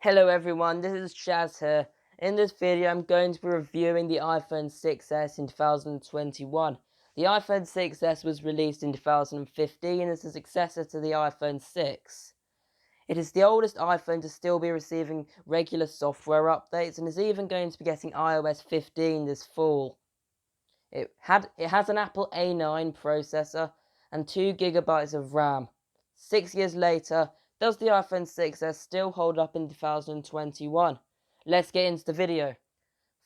Hello everyone, this is Shaz here. In this video I'm going to be reviewing the iPhone 6s in 2021. The iPhone 6s was released in 2015 as a successor to the iPhone 6. It is the oldest iPhone to still be receiving regular software updates and is even going to be getting iOS 15 this fall. It has an Apple A9 processor and 2 GB of RAM. 6 years later, does the iPhone 6s still hold up in 2021? Let's get into the video.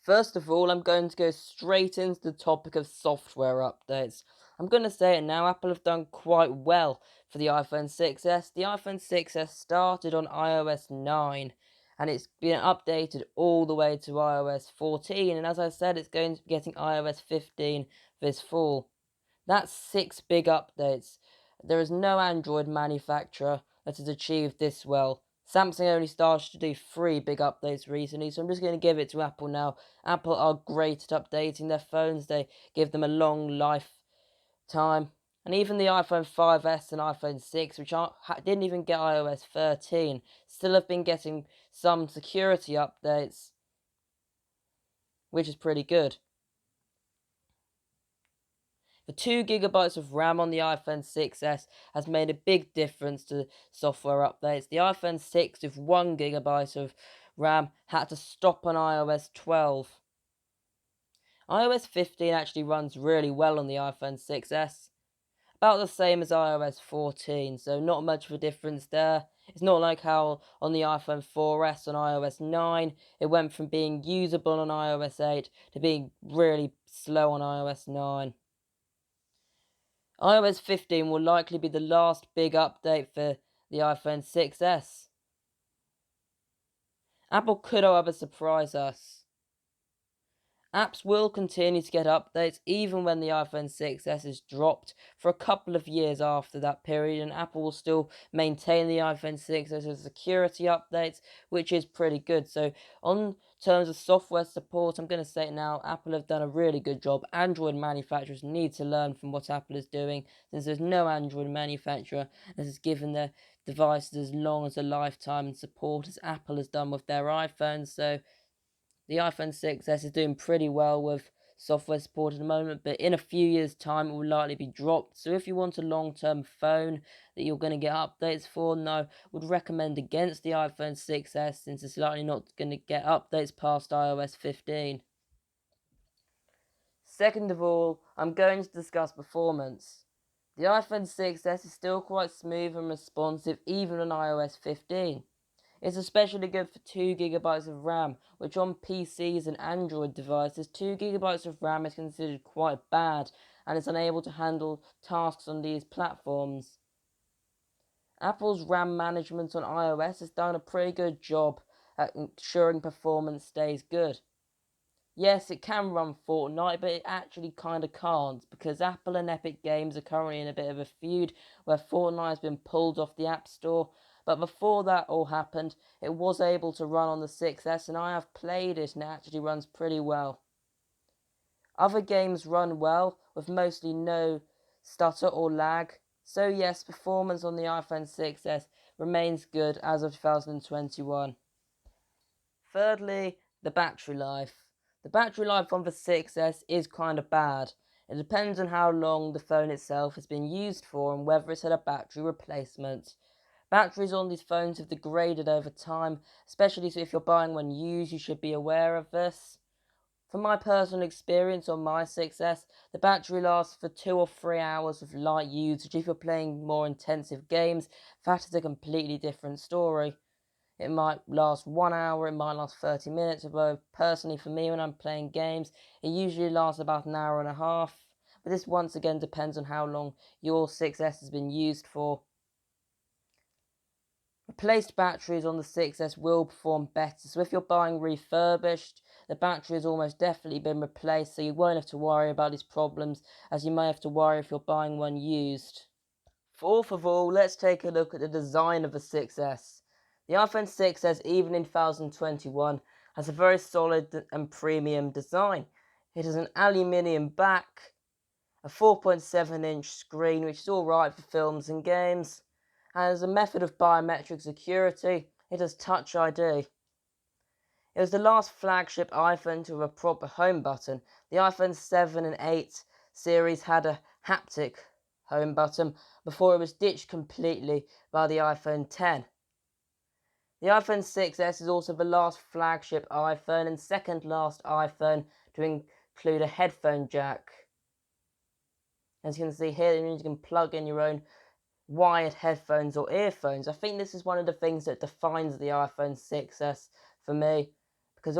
First of all, I'm going to go straight into the topic of software updates. I'm going to say it now, Apple have done quite well for the iPhone 6s. The iPhone 6s started on iOS 9 and it's been updated all the way to iOS 14, and as I said, it's going to be getting iOS 15 this fall. That's 6 big updates. There is no Android manufacturer that has achieved this well. Samsung only started to do 3 big updates recently, so I'm just going to give it to Apple now. Apple are great at updating their phones. They give them a long lifetime. And even the iPhone 5s and iPhone 6, which didn't even get iOS 13, still have been getting some security updates, which is pretty good. The 2 GB of RAM on the iPhone 6s has made a big difference to software updates. The iPhone 6 with 1 GB of RAM had to stop on iOS 12. iOS 15 actually runs really well on the iPhone 6s. About the same as iOS 14, so not much of a difference there. It's not like how on the iPhone 4S on iOS 9, it went from being usable on iOS 8 to being really slow on iOS 9. iOS 15 will likely be the last big update for the iPhone 6s. Apple could, however, surprise us. Apps will continue to get updates even when the iPhone 6s is dropped for a couple of years after that period, and Apple will still maintain the iPhone 6s as security updates, which is pretty good. So on terms of software support, I'm going to say it now, Apple have done a really good job. Android manufacturers need to learn from what Apple is doing, since there's no Android manufacturer that has given their devices as long as a lifetime and support as Apple has done with their iPhones. So the iPhone 6s is doing pretty well with software support at the moment, but in a few years' time it will likely be dropped. So if you want a long-term phone that you're going to get updates for, no, would recommend against the iPhone 6s since it's likely not going to get updates past iOS 15. Second of all, I'm going to discuss performance. The iPhone 6s is still quite smooth and responsive even on iOS 15. It's especially good for 2 GB of RAM, which on PCs and Android devices, 2 GB of RAM is considered quite bad and is unable to handle tasks on these platforms. Apple's RAM management on iOS has done a pretty good job at ensuring performance stays good. Yes, it can run Fortnite, but it actually kind of can't, because Apple and Epic Games are currently in a bit of a feud where Fortnite has been pulled off the App Store. But before that all happened, it was able to run on the 6S, and I have played it and it actually runs pretty well. Other games run well, with mostly no stutter or lag. So yes, performance on the iPhone 6S remains good as of 2021. Thirdly, the battery life. The battery life on the 6S is kind of bad. It depends on how long the phone itself has been used for and whether it's had a battery replacement. Batteries on these phones have degraded over time, especially so if you're buying one used, you should be aware of this. From my personal experience on my 6S, the battery lasts for 2 or 3 hours of light usage. If you're playing more intensive games, that is a completely different story. It might last 1 hour, it might last 30 minutes, although personally for me when I'm playing games, it usually lasts about an hour and a half. But this once again depends on how long your 6S has been used for. Replaced batteries on the 6S will perform better, so if you're buying refurbished, the battery has almost definitely been replaced, so you won't have to worry about these problems, as you may have to worry if you're buying one used. Fourth of all, let's take a look at the design of the 6S. The iPhone 6s, even in 2021, has a very solid and premium design. It has an aluminium back, a 4.7-inch screen, which is alright for films and games, and has a method of biometric security, it has Touch ID. It was the last flagship iPhone to have a proper home button. The iPhone 7 and 8 series had a haptic home button before it was ditched completely by the iPhone 10. The iPhone 6s is also the last flagship iPhone and second last iPhone to include a headphone jack. As you can see here, you can plug in your own wired headphones or earphones. I think this is one of the things that defines the iPhone 6s for me, because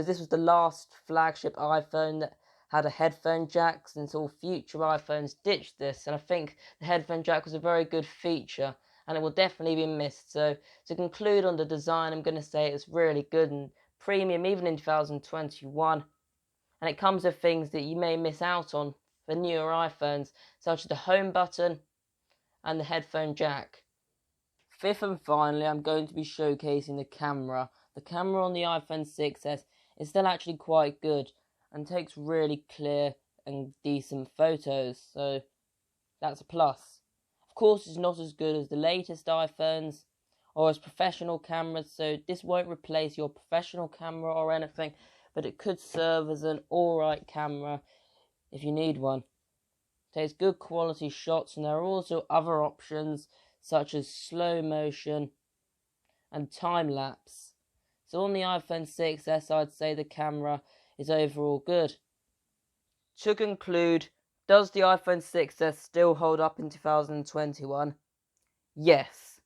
this was the last flagship iPhone that had a headphone jack, since all future iPhones ditched this, and I think the headphone jack was a very good feature and it will definitely be missed. So to conclude on the design, I'm going to say it's really good and premium even in 2021, and it comes with things that you may miss out on for newer iPhones, such as the home button and the headphone jack. Fifth and finally, I'm going to be showcasing the camera. The camera on the iPhone 6s is still actually quite good and takes really clear and decent photos, so that's a plus. Of course, it's not as good as the latest iPhones or as professional cameras, so this won't replace your professional camera or anything, but it could serve as an alright camera if you need one. Takes good quality shots, and there are also other options such as slow motion and time lapse. So on the iPhone 6s, I'd say the camera is overall good. To conclude, does the iPhone 6s still hold up in 2021? Yes.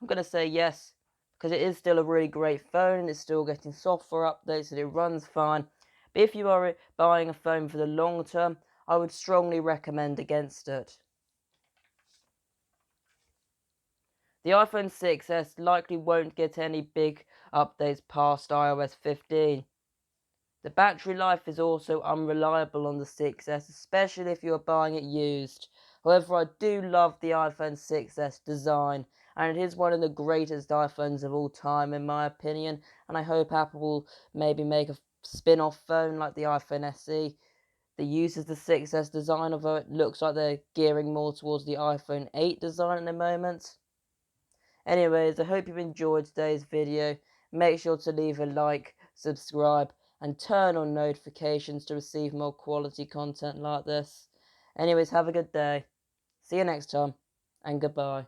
I'm going to say yes, because it is still a really great phone and it's still getting software updates and it runs fine. But if you are buying a phone for the long term, I would strongly recommend against it. The iPhone 6s likely won't get any big updates past iOS 15. The battery life is also unreliable on the 6s, especially if you are buying it used. However, I do love the iPhone 6s design, and it is one of the greatest iPhones of all time in my opinion, and I hope Apple will maybe make a spin-off phone like the iPhone SE that uses the 6s design, although it looks like they're gearing more towards the iPhone 8 design at the moment. Anyways, I hope you've enjoyed today's video. Make sure to leave a like, subscribe, and turn on notifications to receive more quality content like this. Anyways, have a good day. See you next time, and goodbye.